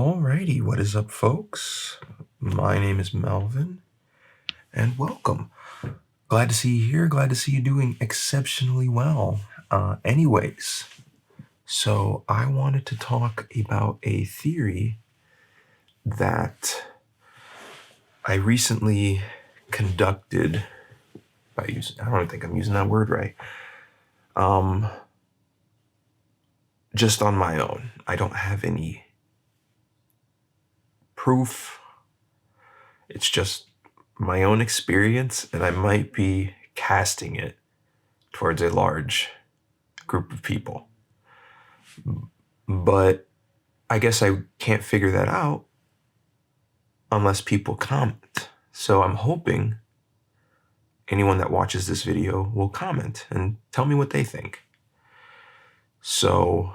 Alrighty, what is up, folks? My name is Melvin, and welcome. Glad to see you here. Glad to see you doing exceptionally well. Anyways, so I wanted to talk about a theory that I recently conducted by using, I don't think I'm using that word right. Just on my own. I don't have any proof. It's just my own experience, and I might be casting it towards a large group of people. But I guess I can't figure that out unless people comment. So I'm hoping anyone that watches this video will comment and tell me what they think. So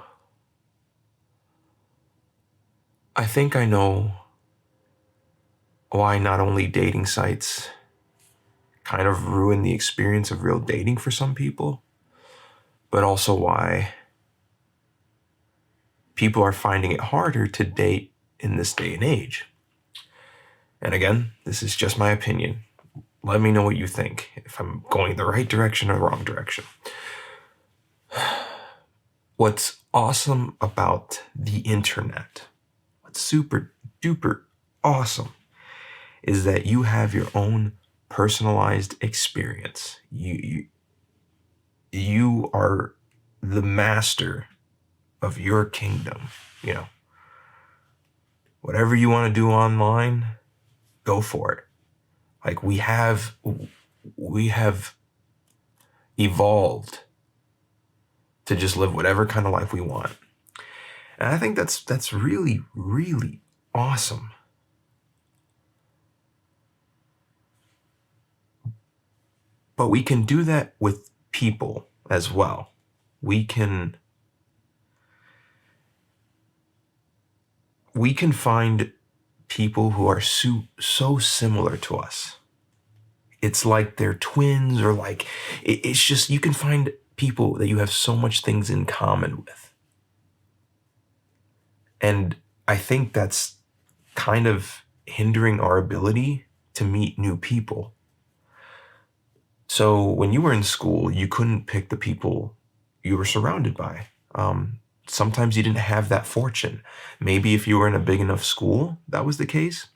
I think I know why not only dating sites kind of ruin the experience of real dating for some people, but also why people are finding it harder to date in this day and age. And again, this is just my opinion. Let me know what you think, if I'm going the right direction or the wrong direction. What's awesome about the internet, what's super duper awesome, is that you have your own personalized experience. You are the master of your kingdom. You know, whatever you want to do online, go for it. Like we have evolved to just live whatever kind of life we want. And I think that's really, really awesome. But we can do that with people as well. We can find people who are so similar to us. It's like they're twins, or like it's just, you can find people that you have so much things in common with. And I think that's kind of hindering our ability to meet new people. So when you were in school, you couldn't pick the people you were surrounded by. Sometimes you didn't have that fortune. Maybe if you were in a big enough school, that was the case.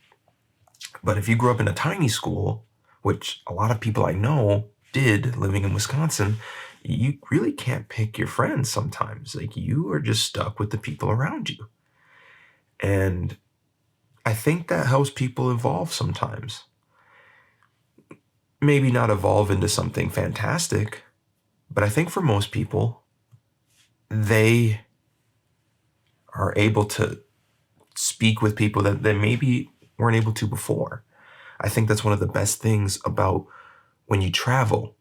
But if you grew up in a tiny school, which a lot of people I know did living in Wisconsin, you really can't pick your friends sometimes. Like, you are just stuck with the people around you. And I think that helps people evolve sometimes. Maybe not evolve into something fantastic, but I think for most people, they are able to speak with people that they maybe weren't able to before. I think that's one of the best things about when you travel,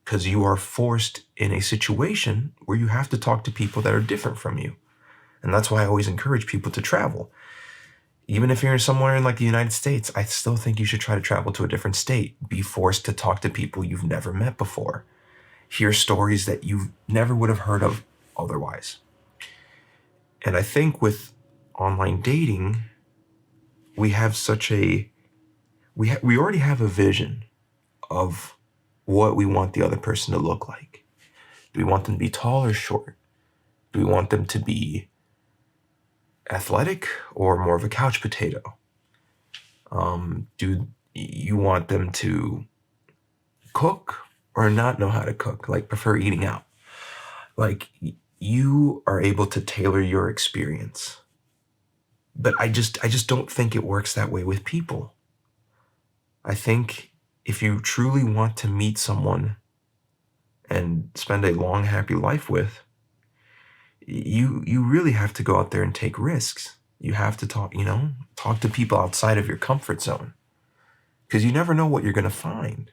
because you are forced in a situation where you have to talk to people that are different from you. And that's why I always encourage people to travel. Even if you're somewhere in like the United States, I still think you should try to travel to a different state. Be forced to talk to people you've never met before. Hear stories that you never would have heard of otherwise. And I think with online dating, we have we already have a vision of what we want the other person to look like. Do we want them to be tall or short? Do we want them to be athletic or more of a couch potato? Do you want them to cook or not know how to cook, like prefer eating out? Like, you are able to tailor your experience. But I just don't think it works that way with people. I think if you truly want to meet someone and spend a long, happy life with, you really have to go out there and take risks. You have to talk to people outside of your comfort zone, because you never know what you're going to find.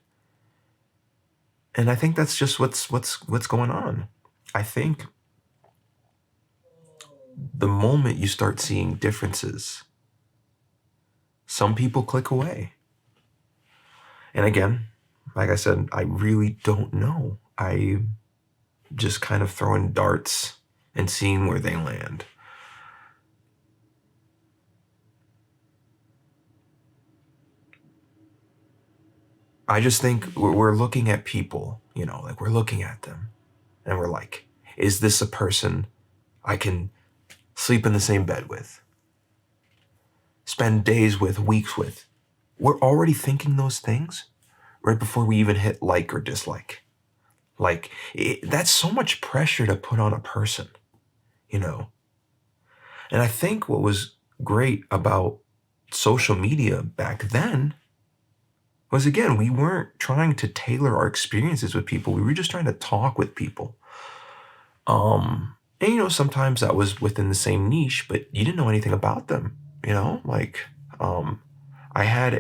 And I think that's just what's going on. I think the moment you start seeing differences, some people click away. And again, like I said, I really don't know. I just kind of throwing darts and seeing where they land. I just think we're looking at people, like we're looking at them and we're like, is this a person I can sleep in the same bed with, spend days with, weeks with? We're already thinking those things right before we even hit like or dislike. Like, that's so much pressure to put on a person, you know? And I think what was great about social media back then was, again, we weren't trying to tailor our experiences with people. We were just trying to talk with people. And sometimes that was within the same niche, but you didn't know anything about them, like, I had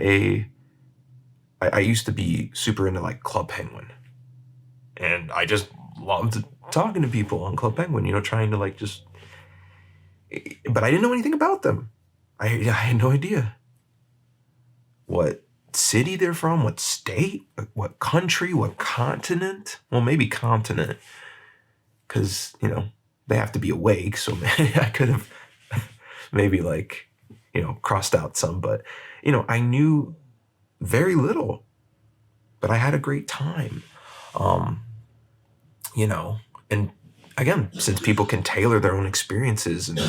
I used to be super into like Club Penguin, and I just loved talking to people on Club Penguin, trying to like just, but I didn't know anything about them. I had no idea what city they're from, what state, what country, what continent. Well, maybe continent, because, they have to be awake. So I could have maybe like, crossed out some, but, I knew very little, but I had a great time. Um, and again, since people can tailor their own experiences and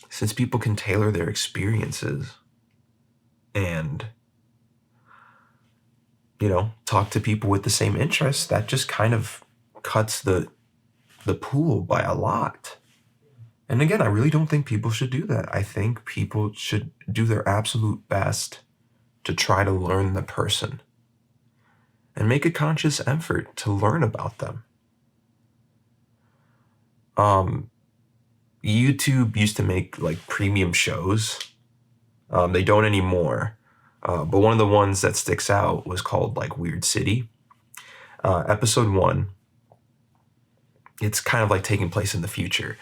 since people can tailor their experiences and talk to people with the same interests, that just kind of cuts the pool by a lot. And again, I really don't think people should do that. I think people should do their absolute best to try to learn the person and make a conscious effort to learn about them. Um, YouTube used to make like premium shows. They don't anymore. But one of the ones that sticks out was called like Weird City. Episode 1, it's kind of like taking place in the future.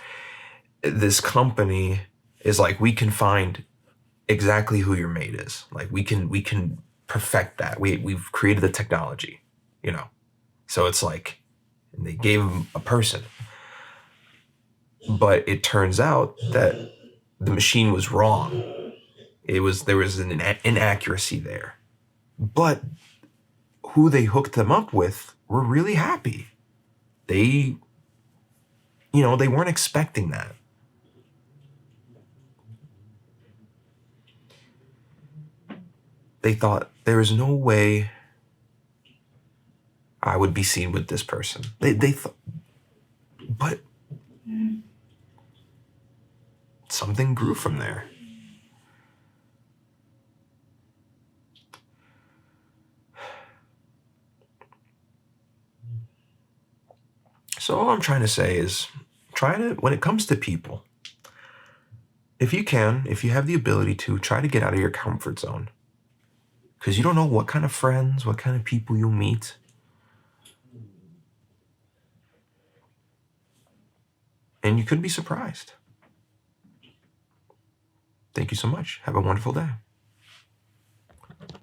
This company is like, we can find exactly who your mate is. Like we can perfect that. We've created the technology, So it's like, and they gave him a person. But it turns out that the machine was wrong. There was an inaccuracy there. But who they hooked them up with were really happy. They they weren't expecting that. They thought there is no way I would be seen with this person. They thought, but something grew from there. So all I'm trying to say is, when it comes to people, if you can, if you have the ability to, try to get out of your comfort zone. Because you don't know what kind of friends, what kind of people you'll meet. And you could be surprised. Thank you so much. Have a wonderful day.